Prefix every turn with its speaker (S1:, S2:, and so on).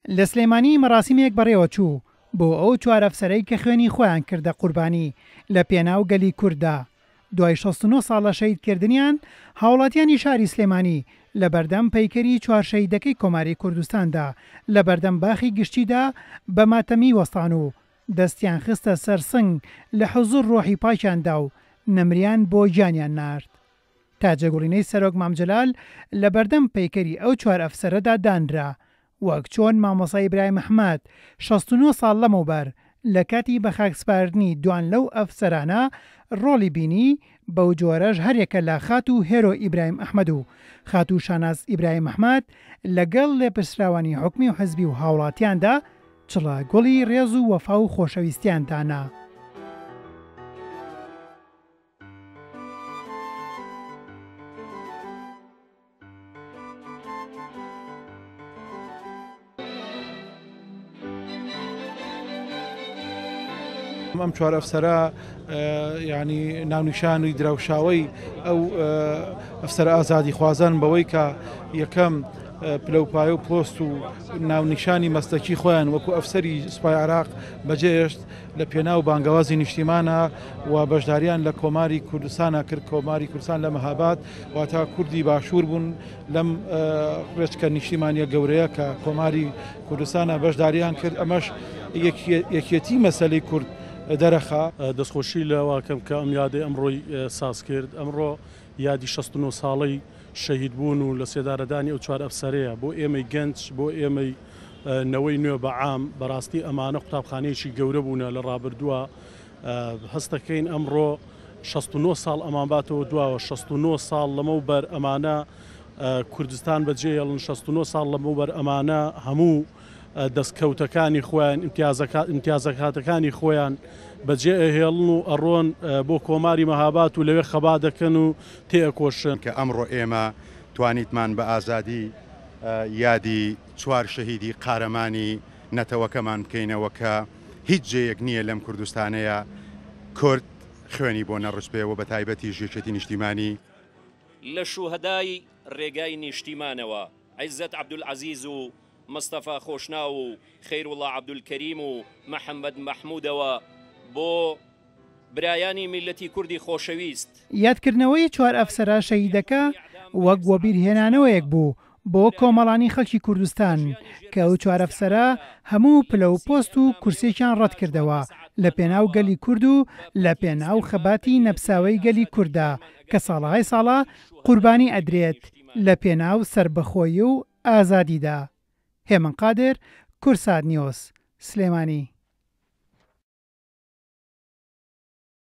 S1: لە سلێمانی مەراسیمێک بەڕێوە چوو بۆ ئەو چوار ئەفسەرەی کە خوێنی خۆیان کردە قوربانی لە پێناو گەلی کورددا. دوای 69 ساڵە شەیدکردنیان هاوڵاتیانی شاری سلێمانی لە بەردەم پەیکەری چوار شەیدەکەی کۆماری کوردستاندا لە بەردەم باخی گشتیدا بە ماتەمی وەستان و دەستیان خستە سەرسنگ لە حوزور ڕۆحی پاکیاندا و نەمریان بۆ گیانیان نارد. تاجەگوڵینەی سەرۆک مامجلال لە بەردەم پەیکەری ئەو چوار ئەفسەرەدا دانرا، وەک چۆن مامۆسای ئیبراهیم ئەحمەد 69 ساڵ لەمەوبەر لە کاتی بە خاکسپاردنی دوان لەو ئەفسەرانە ڕۆڵی بینی، بەو جۆرەش هەرێکە لە خات و هێرۆ ئیبراهیم ئەحمەد و خات و شاناز ئیبراهیم ئەحمەد لەگەڵ لێپرسراوانی حکمی و حزبی و هاوڵاتیاندا چڵە گوڵی ڕێز و وەفا و خۆشەویستیاندانا.
S2: ئەم چوار ئەفسەرە ینی ناونیشانی دراوشاوی ئەو ئەفسەرە ئازادی خوازان بەوەی کە یەکەم پلەپایە و پۆست و ناونیشانی مەستەکی خۆیان وەکو ئەفسەری سوپای عراق بەجێهێشت لە پێناو بانگەوازی نیشتیمانە و بەشداریان لە کۆماری کوردستانە کرد. کۆماری کوردستان لە مەهاباد واتە کوردی باشوور بوون لەم ڕێچکە نیشتیمانیە گەورەیە کە کۆماری کوردستانە بەشداریان کرد. ئەمەش یەکێتی مەسەلەی کورد دەرەخا.
S3: دەستخۆشی لەواکەم کە ئەم یادی ئەمڕۆی ساز کرد. ئەمڕۆ یادی 69 ساڵەی شەهید بوون و لە سێدارەدانی ئەو چوار ئەفسەرەیە بۆ ئێمەی گەنج، بۆ ئێمەی نەوەی نوێ بەعام بەڕاستی ئەمانە قوتابخانەیەکی گەورە بوونە لە ڕابردووە. هەستەکەین ئەمڕۆ 69 ساڵ ئەمان باتەوە دواوە، 69 ساڵ لەمەوبەر ئەمانە کوردستان بەجێهێڵن، 69 ساڵ لەمەوبەر ئەمانە هەموو دەستکەوتەکانی خۆیان ئیمتیازەکاتەکانی خۆیان بەجێ ئەهێڵن و ئەڕۆن بۆ کۆماری مەهاباد و لەوێ خەبا دەکەن و تێئەکۆشن.
S4: کە ئەمڕۆ ئێمە توانیتمان بە ئازادی یادی چوار شەهیدی قارەمانی نەتەوەکەمان بکەینەوە کە هیچ جێیەک نییە لەم کوردستانەیە کورد خوێنی بۆ نەڕچبێەوە بە تایبەتی ژێچێتی نیشتیمانی.
S5: لە شوهەدای ڕێگای نیشتیمانەوە عیزەت عەبدولعەزیز و مستەفا خۆشنا و خەیروڵڵا عەبدولکەریم و محەممەد مەحموودەوە بۆ برایانی میلەتی کوردی خۆشەویست.
S1: یادکردنەوەی چوار ئەفسەرە شەهیدەکە وەک وەبیرهێنانەوەیەک بوو بۆ کۆمەڵانی خەڵکی کوردستان کە ئەو چوار ئەفسەرە هەموو پلە و پۆست و کورسێکیان ڕەت کردەوە لە پێناو گەلی کورد و لە پێناو خەباتی نەپساوەی گەلی کووردا کە ساڵهای ساڵە قوربانی ئەدرێت لە پێناو سربەخۆیی و ئازادیدا. هێمن قادر، کورسات نیوز، سلێمانی.